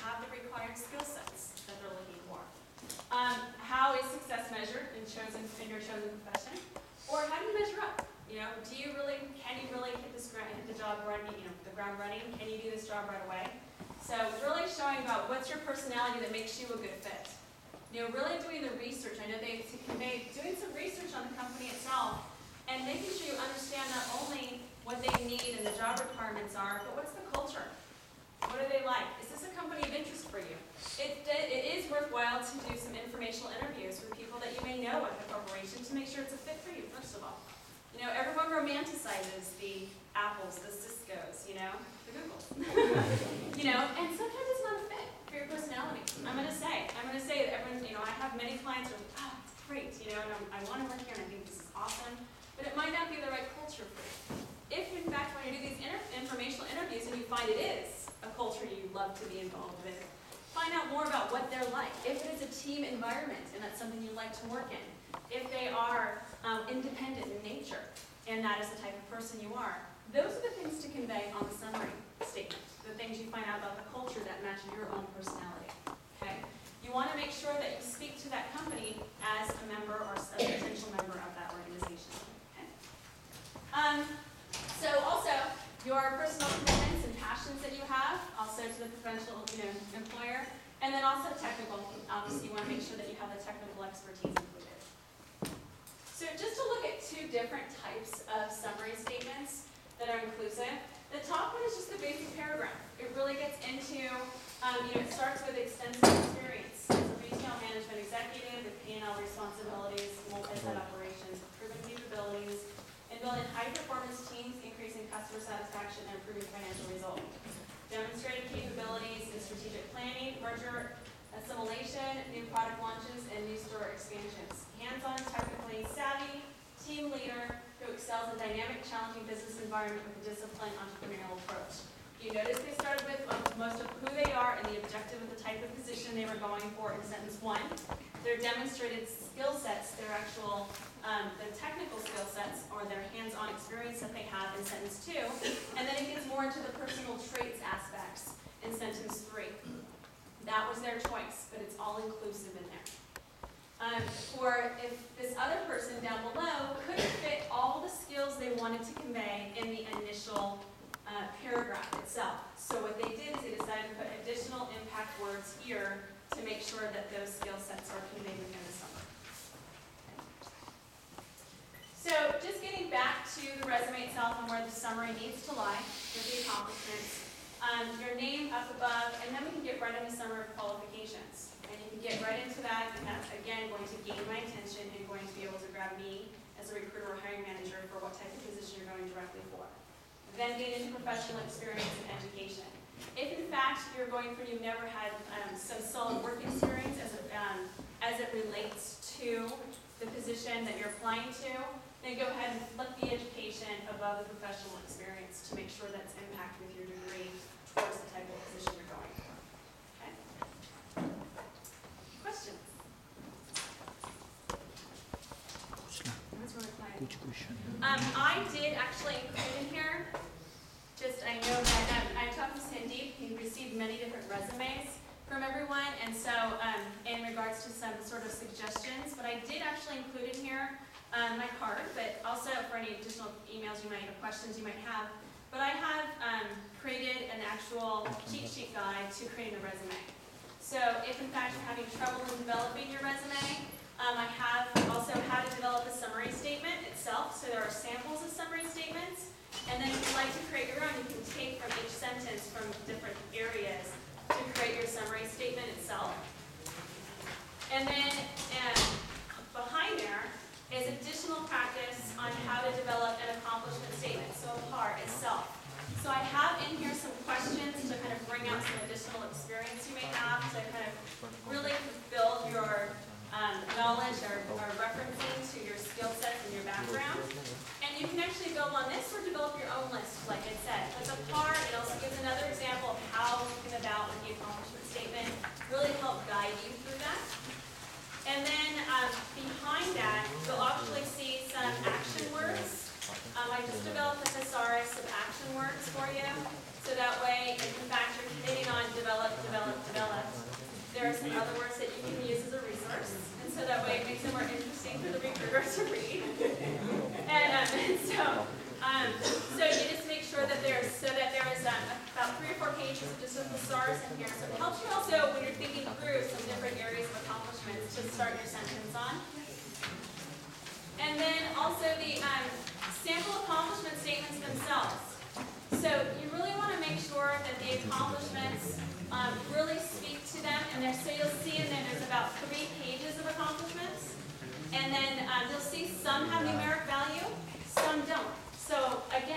have the required skill sets that they're looking for? How is success measured in your chosen profession? Or how do you measure up? You know, can you really hit the job running, the ground running? Can you do this job right away? So really showing about what's your personality that makes you a good fit. Really doing the research. I know they convey doing some research on the company itself and making sure you understand not only what they need and the job requirements are, but what's the culture? What are they like? Is this a company of interest for you? It is worthwhile to do some informational interviews with people that you may know at the corporation to make sure it's a fit for you, first of all. Everyone romanticizes the Apples, the Ciscos, the Googles. And sometimes it's not a fit for your personality. I'm going to say that everyone, I have many clients who are like, oh, it's great, and I want to work here and I think this is awesome, but it might not be the right culture for you. If, in fact, when you do these informational interviews and you find it is a culture you love to be involved with, find out more about what they're like. If it is a team environment and that's something you like to work in, if they are independent in nature and that is the type of person you are, those are the things to convey on the summary statement, the things you find out about the culture that match your own personality. Okay? You want to make sure that you speak to that company as a member or a potential member of that organization. Okay? So also, your personal commitments and passions that you have, also to the potential employer, and then also technical. Obviously, you want to make sure that you have the technical expertise included. So just to look at two different types of summary statements that are inclusive. The top one is just the basic paragraph. It really gets into, it starts with extensive experience as a retail management executive with P&L responsibilities, multi-site operations, proven capabilities, and building high-performance teams, increasing customer satisfaction, and improving financial results. Demonstrated capabilities in strategic planning, merger assimilation, new product launches, and new store expansions. Hands-on, technically savvy, team leader who excels in dynamic, challenging business environment with a disciplined entrepreneurial approach. You notice they started with most of who they are and the objective of the type of position they were going for in sentence 1. Their demonstrated skill sets, their actual, the technical skill sets, or their hands-on experience that they have in sentence 2. And then it gets more into the personal traits aspects in sentence 3. That was their choice, but it's all inclusive in there. Or if this other person down below couldn't fit all the skills they wanted to convey in the initial paragraph itself. So what they did is they decided to put additional impact words here to make sure that those skill sets are conveyed within the summary. So just getting back to the resume itself and where the summary needs to lie with the accomplishments. Your name up above, and then we can get right into summary of qualifications. And you can get right into that, and that's, again, going to gain my attention and going to be able to grab me as a recruiter or hiring manager for what type of position you're going directly for. Then get into professional experience and education. If, in fact, you've never had some solid work experience as it relates to the position that you're applying to, then go ahead and flip the education above the professional experience to make sure that's impacted with your degree towards the type of position you're going for. Okay? Questions? I did actually include in here, I know that I talked to Cindy, he received many different resumes from everyone, and so in regards to some sort of suggestions, but I did actually include in here my card, but also for any additional emails you might have, questions you might have. But I have created an actual cheat sheet guide to creating a resume. So if in fact you're having trouble in developing your resume, I have also how to develop a summary statement itself. So there are samples of summary statements. And then if you'd like to create your own, you can take from each sentence from different areas to create your summary statement itself. And then behind there is additional practice on how to develop an accomplishment statement, so a part itself. So I have in here some questions to kind of bring out some additional experience you may have to kind of really build your knowledge or referencing to your skill sets and your background. And you can actually build on this or develop your own list, like I said. But the part, it also gives another example of how you can about with the accomplishment statement, really help guide you through that. And then behind that, you'll actually see some action words. I just developed a thesaurus of action words for you. So that way, if in fact you're committing on develop, develop, develop, it makes it more interesting for the recruiter to read. So you just make sure that there is about 3 or 4 pages of just with the stars in here. So it helps you also when you're thinking through some different areas of accomplishments to start your sentence on. And then also the sample accomplishment statements themselves. So you really want to make sure that the accomplishments really speak to them. And so you'll see in there there's about 3 pages of accomplishments. And then you'll see some have numeric value, some don't. So again,